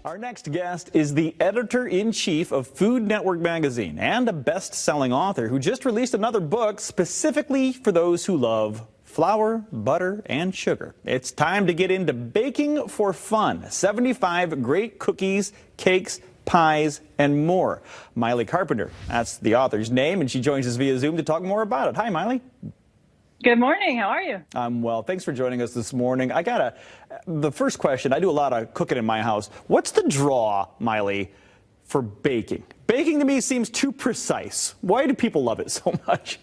Our next guest is the editor-in-chief of Food Network magazine and a best-selling author who just released another book specifically for those who love flour, butter, and sugar. It's time to get into baking for fun. 75 great cookies, cakes, pies, and more. Maile Carpenter, that's the author's name, and she joins us via Zoom to talk more about it. Hi, Maile. Good morning. How are you? I'm well. Thanks for joining us this morning. The first question, I do a lot of cooking in my house. What's the draw, Maile, for baking? Baking to me seems too precise. Why do people love it so much?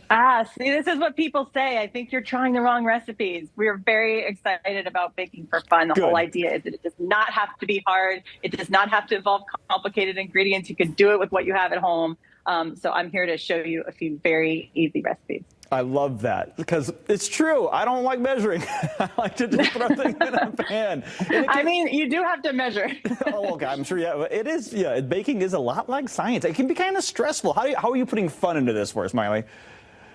See, this is what people say. I think you're trying the wrong recipes. We're very excited about baking for fun. The whole idea is that it does not have to be hard. It does not have to involve complicated ingredients. You can do it with what you have at home. So I'm here to show you a few very easy recipes. I love that because it's true. I don't like measuring. I like to just throw things in a pan. I mean, you do have to measure. Oh, okay. I'm sure. Yeah, it is. Yeah, baking is a lot like science. It can be kind of stressful. How are you putting fun into this for us, Maile?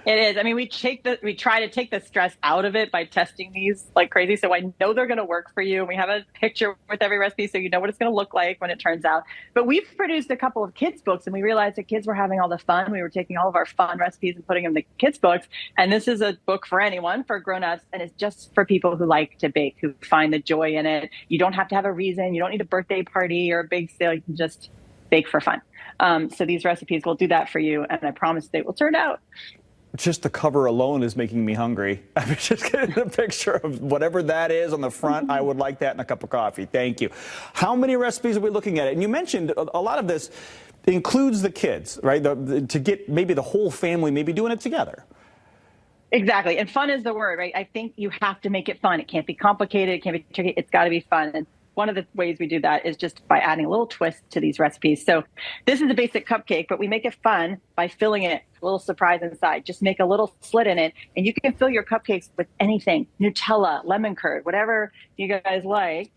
It is. I mean, we try to take the stress out of it by testing these like crazy. So I know they're going to work for you. We have a picture with every recipe so you know what it's going to look like when it turns out. But we've produced a couple of kids' books and we realized that kids were having all the fun. We were taking all of our fun recipes and putting them in the kids' books. And this is a book for anyone, for grown-ups, and it's just for people who like to bake, who find the joy in it. You don't have to have a reason. You don't need a birthday party or a big sale. You can just bake for fun. So these recipes will do that for you. And I promise they will turn out. Just the cover alone is making me hungry. I was just getting a picture of whatever that is on the front. I would like that in a cup of coffee. Thank you. How many recipes are we looking at? And you mentioned a lot of this includes the kids, right? To get maybe the whole family maybe doing it together. Exactly. And fun is the word, right? I think you have to make it fun. It can't be complicated. It can't be tricky. It's got to be fun. And one of the ways we do that is just by adding a little twist to these recipes. So this is a basic cupcake, but we make it fun by filling it a little surprise inside. Just make a little slit in it, and you can fill your cupcakes with anything, Nutella, lemon curd, whatever you guys like.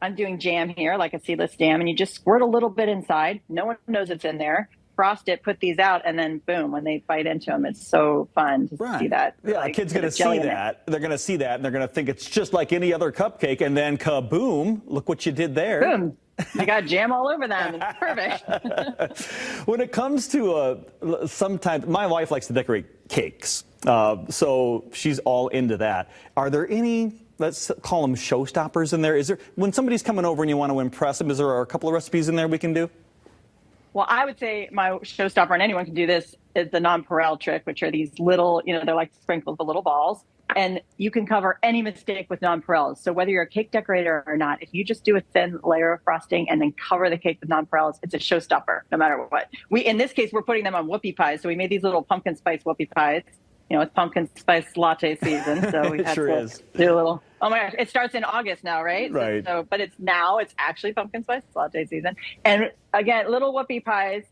I'm doing jam here, like a seedless jam, and you just squirt a little bit inside. No one knows it's in there. Frost it, put these out, and then boom, when they bite into them, it's so fun to see that. Yeah, like, a kid's going to see that. They're going to see that, and they're going to think it's just like any other cupcake, and then kaboom, look what you did there. Boom. You got jam all over them. It's perfect. When it comes to sometimes, my wife likes to decorate cakes, so she's all into that. Are there any, let's call them showstoppers in there? Is there, when somebody's coming over and you want to impress them, is there a couple of recipes in there we can do? Well, I would say my showstopper, and anyone can do this, is the nonpareil trick, which are these little, they're like sprinkles, the little balls. And you can cover any mistake with nonpareils. So whether you're a cake decorator or not, if you just do a thin layer of frosting and then cover the cake with nonpareils, it's a showstopper, no matter what. In this case, we're putting them on whoopie pies. So we made these little pumpkin spice whoopie pies. It's pumpkin spice latte season. So we had to do a little. Oh my gosh, it starts in August now, right? Right. But it's actually pumpkin spice latte season. And again, little whoopie pies,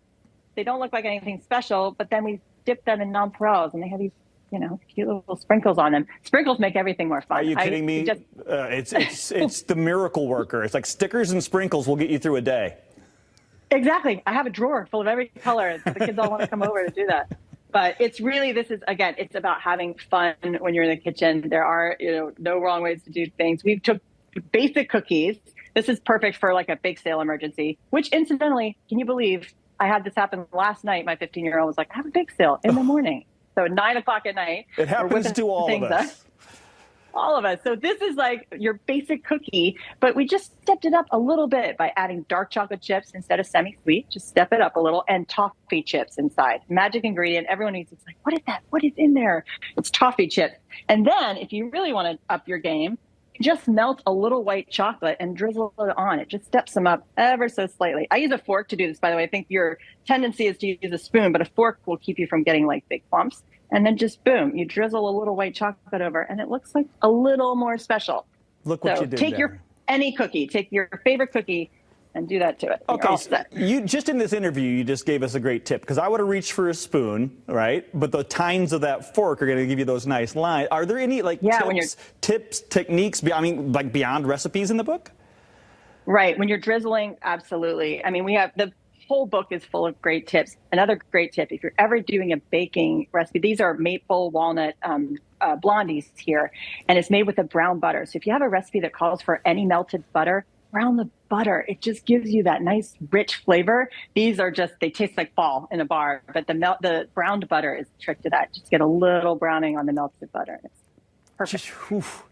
they don't look like anything special, but then we dip them in nonpareils and they have these, cute little sprinkles on them. Sprinkles make everything more fun. Are you kidding me? It's the miracle worker. It's like stickers and sprinkles will get you through a day. Exactly. I have a drawer full of every color. The kids all want to come over to do that. But it's really, it's about having fun when you're in the kitchen. There are, no wrong ways to do things. We took basic cookies. This is perfect for like a bake sale emergency, which incidentally, can you believe I had this happen last night? My 15-year-old was like, I have a bake sale in the morning. So at 9 o'clock at night. It happens to all of us. All of us. So this is like your basic cookie, but we just stepped it up a little bit by adding dark chocolate chips instead of semi-sweet. Just step it up a little, and toffee chips inside. Magic ingredient. Everyone needs. It's like, what is that? What is in there? It's toffee chips. And then if you really want to up your game, just melt a little white chocolate and drizzle it on. It just steps them up ever so slightly. I use a fork to do this, by the way. I think your tendency is to use a spoon, but a fork will keep you from getting like big clumps. And then just boom, you drizzle a little white chocolate over, and it looks like a little more special. Look what you did take there. Any cookie, take your favorite cookie, and do that to it. Okay, so you just in this interview, you just gave us a great tip, because I would have reached for a spoon, right? But the tines of that fork are going to give you those nice lines. Are there any tips, techniques, like beyond recipes in the book? Right, when you're drizzling, absolutely. I mean, we have the whole book is full of great tips. Another great tip, if you're ever doing a baking recipe, these are maple walnut blondies here, and it's made with a brown butter. So if you have a recipe that calls for any melted butter, brown the butter. It just gives you that nice, rich flavor. These are just, they taste like fall in a bar, but the browned butter is the trick to that. Just get a little browning on the melted butter. It's perfect.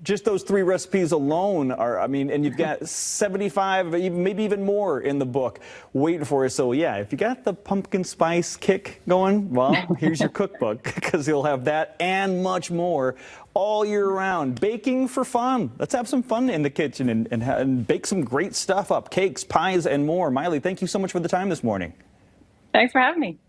Just those 3 recipes alone are, I mean, and you've got 75, maybe even more in the book waiting for you. So yeah, if you got the pumpkin spice kick going, well, here's your cookbook, because you'll have that and much more all year round. Baking for fun. Let's have some fun in the kitchen and bake some great stuff up. Cakes, pies, and more. Maile, thank you so much for the time this morning. Thanks for having me.